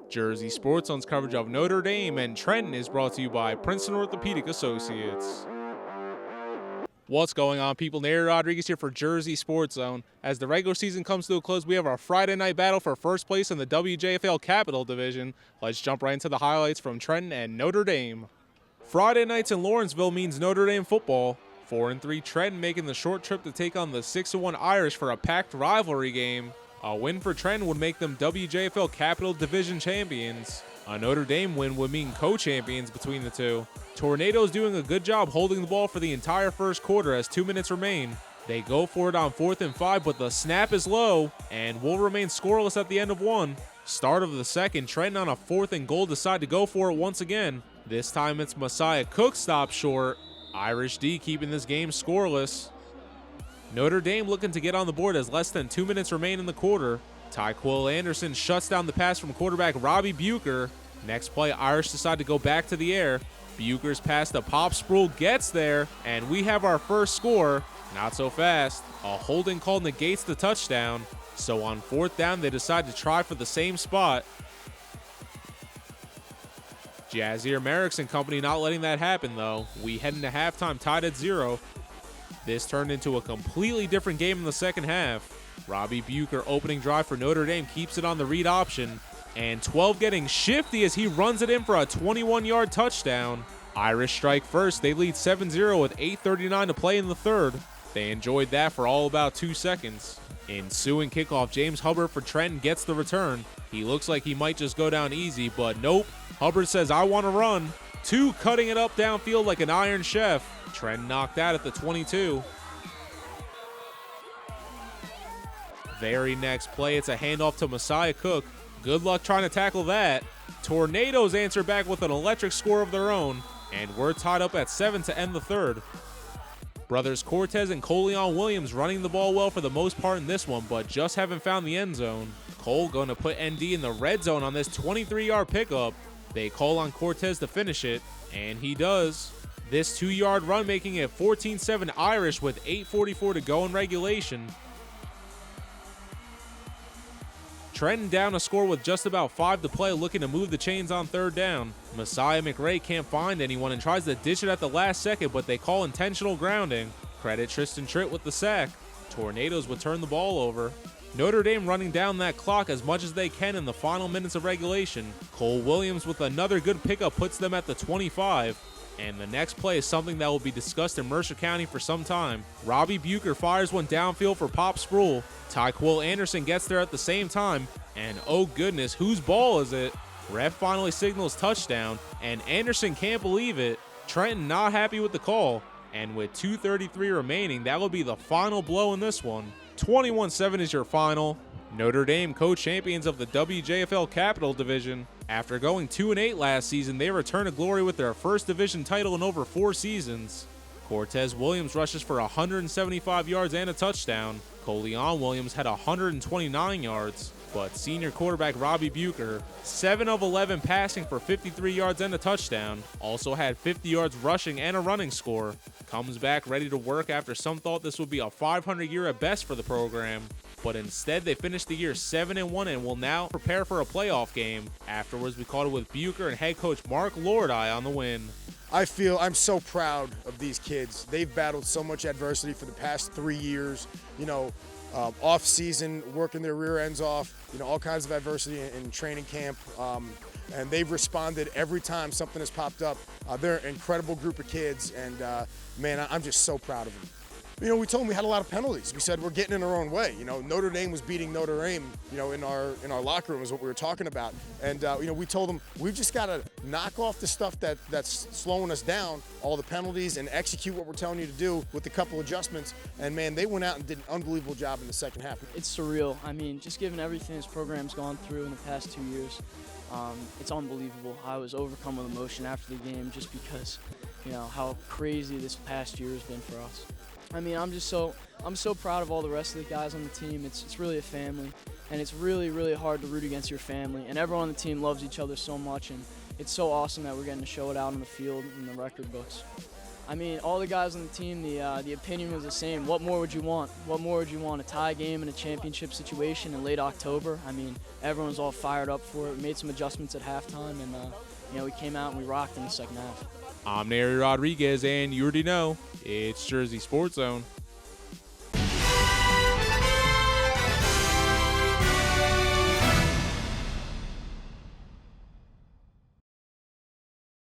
Jersey Sports Zone's coverage of Notre Dame and Trenton is brought to you by Princeton Orthopedic Associates. What's going on, people? Nate Rodriguez here for Jersey Sports Zone. As the regular season comes to a close, we have our Friday night battle for first place in the WJFL Capital Division. Let's jump right into the highlights from Trenton and Notre Dame. Friday nights in Lawrenceville means Notre Dame football. 4-3 Trenton making the short trip to take on the 6-1 Irish for a packed rivalry game. A win for Trenton would make them WJFL Capital Division champions. A Notre Dame win would mean co-champions between the two. Tornadoes doing a good job holding the ball for the entire first quarter as 2 minutes remain. They go for it on 4th and 5, but the snap is low and will remain scoreless at the end of one. Start of the second, Trenton on a 4th and goal decide to go for it once again. This time it's Messiah Cook stopped short. Irish D keeping this game scoreless. Notre Dame looking to get on the board as less than 2 minutes remain in the quarter. Tyquil Anderson shuts down the pass from quarterback Robbie Bucher. Next play, Irish decide to go back to the air. Bucher's pass to Pop Sproul gets there, and we have our first score. Not so fast. A holding call negates the touchdown. So on 4th down, they decide to try for the same spot. Jazier Merrick's and company not letting that happen, though. We head into halftime tied at 0. This turned into a completely different game in the second half. Robbie Bucher opening drive for Notre Dame keeps it on the read option. And 12 getting shifty as he runs it in for a 21-yard touchdown. Irish strike first. They lead 7-0 with 8:39 to play in the third. They enjoyed that for all about 2 seconds. Ensuing kickoff, James Hubbard for Trenton gets the return. He looks like he might just go down easy, but nope. Hubbard says, I want to run. 2 cutting it up downfield like an Iron Chef. Trenton knocked out at the 22. Very next play, it's a handoff to Messiah Cook. Good luck trying to tackle that. Tornadoes answer back with an electric score of their own, and we're tied up at 7 to end the third. Brothers Cortez and Coleon Williams running the ball well for the most part in this one, but just haven't found the end zone. Cole going to put ND in the red zone on this 23-yard pickup. They call on Cortez to finish it, and he does. This 2-yard run making it 14-7 Irish with 8:44 to go in regulation. Trenton down a score with just about 5 to play, looking to move the chains on 3rd down. Messiah McRae can't find anyone and tries to dish it at the last second, but they call intentional grounding. Credit Tristan Tritt with the sack. Tornadoes would turn the ball over. Notre Dame running down that clock as much as they can in the final minutes of regulation. Cole Williams with another good pickup puts them at the 25. And the next play is something that will be discussed in Mercer County for some time. Robbie Bucher fires one downfield for Pop Sproul. Tyquil Anderson gets there at the same time. And oh goodness, whose ball is it? Ref finally signals touchdown, and Anderson can't believe it. Trenton not happy with the call. And with 2:33 remaining, that will be the final blow in this one. 21-7 is your final. Notre Dame co-champions of the WJFL Capital Division. After going 2-8 last season, they return to glory with their first division title in over 4 seasons. Cortez Williams rushes for 175 yards and a touchdown. Coleon Williams had 129 yards. But senior quarterback Robbie Bucher, 7 of 11 passing for 53 yards and a touchdown. Also had 50 yards rushing and a running score. Comes back ready to work after some thought this would be a 500 year at best for the program. But instead they finished the year 7-1 and will now prepare for a playoff game. Afterwards we caught it with Bucher and head coach Mark Lordi on the win. I'm so proud of these kids. They've battled so much adversity for the past 3 years. Off season, working their rear ends off, all kinds of adversity in training camp. And they've responded every time something has popped up. They're an incredible group of kids, and man, I'm just so proud of them. We told them we had a lot of penalties. We said we're getting in our own way. Notre Dame was beating Notre Dame, in our locker room is what we were talking about. And we told them we've just got to knock off the stuff that's slowing us down, all the penalties, and execute what we're telling you to do with a couple adjustments. And man, they went out and did an unbelievable job in the second half. It's surreal. I mean, just given everything this program's gone through in the past 2 years, it's unbelievable. I was overcome with emotion after the game just because, how crazy this past year has been for us. I mean, I'm so proud of all the rest of the guys on the team. It's really a family, and it's really, really hard to root against your family. And everyone on the team loves each other so much, and it's so awesome that we're getting to show it out on the field in the record books. I mean, all the guys on the team, the opinion was the same. What more would you want? What more would you want? A tie game in a championship situation in late October? I mean, everyone's all fired up for it. We made some adjustments at halftime, and we came out and we rocked in the second half. I'm Nary Rodriguez, and you already know, it's Jersey Sports Zone.